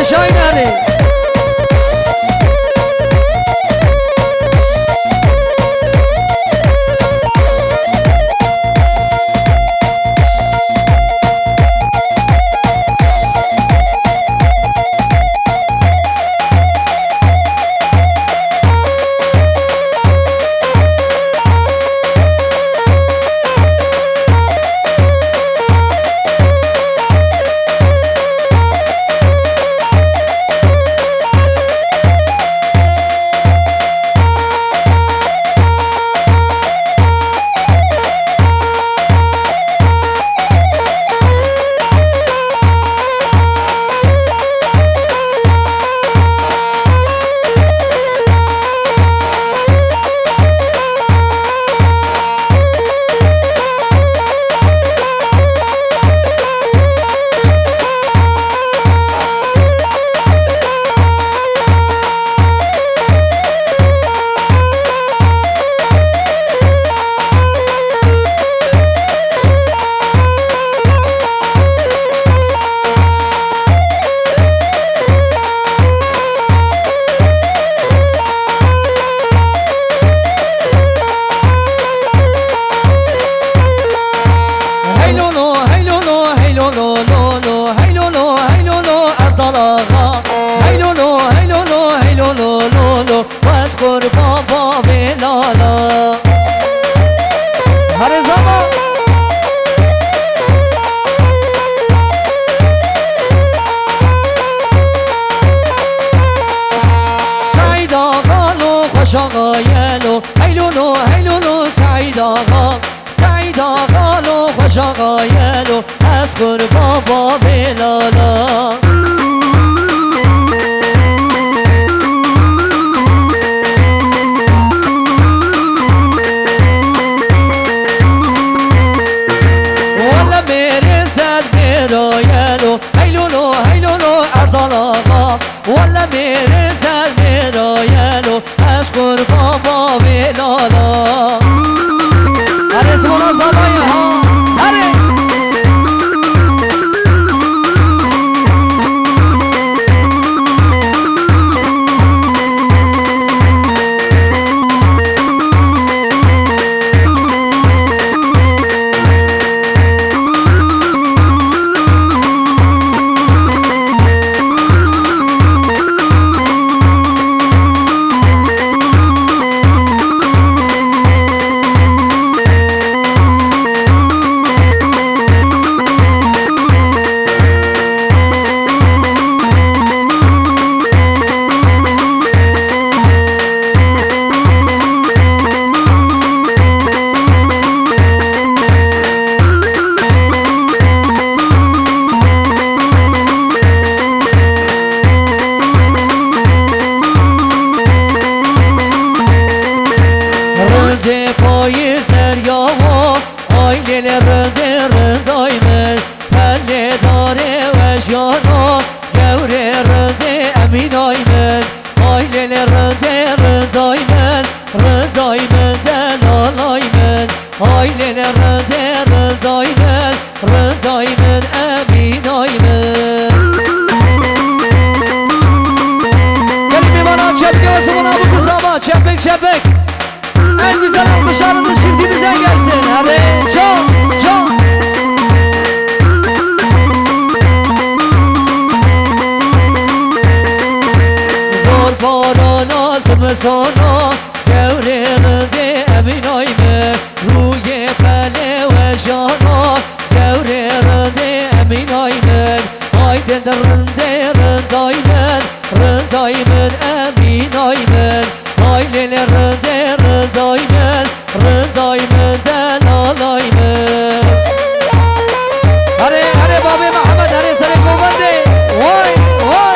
شای نری آقایلو هیلولو هیلولو سعید آقا سعید آقا لو خوش آقایلو از قربا با بلالا والا میره زد میرایلو هیلولو هیلولو اردال آقا والا میره زد میرایلو از قربا با بلالا هره زمانا زبایی ها هره پای زریا و آیل رد ردای من پله داره و جانا گوره رد امینای من آیل رد ردای من ردای من دلالای من آیل رد ردای من ردای من امینای من گلی میمانا چپک و زمانا بکو زاما چپک چپک el güzel alkışlarını şirdimize gelsin. Hadi çok çok. Zor barana zımsana Gevreğinde emin ayme Ruye pele ve jana Gevreğinde emin aymen Aydın rinde rindaymen Rindaymen emin aymen Aileler rinde rindaymen Rindaymen delalaymen Hadi hadi babi Muhammed hadi seni kovandi Vay vay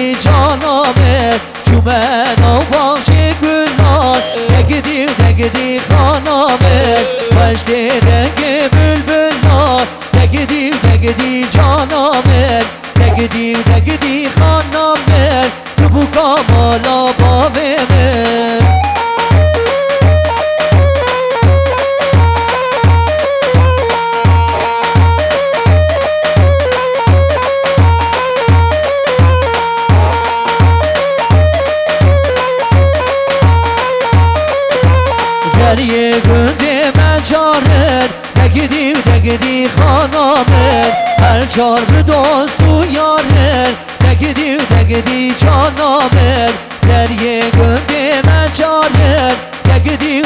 دگدی جانامه چوبن و باش گلنار دگدی خانامه پشت دگ بلبلار دگدی جانامه دگدی خانامه تو بو کامالا باوه زریه گنده من چارر دگدی خانامر هر چار به دوست و یارر دگدی جانامر زریه گنده من چارر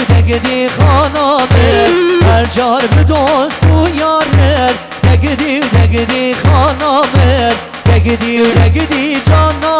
دگدی خانامر هر چار به دوست و یارر دگدی خانامر دگدی جانامر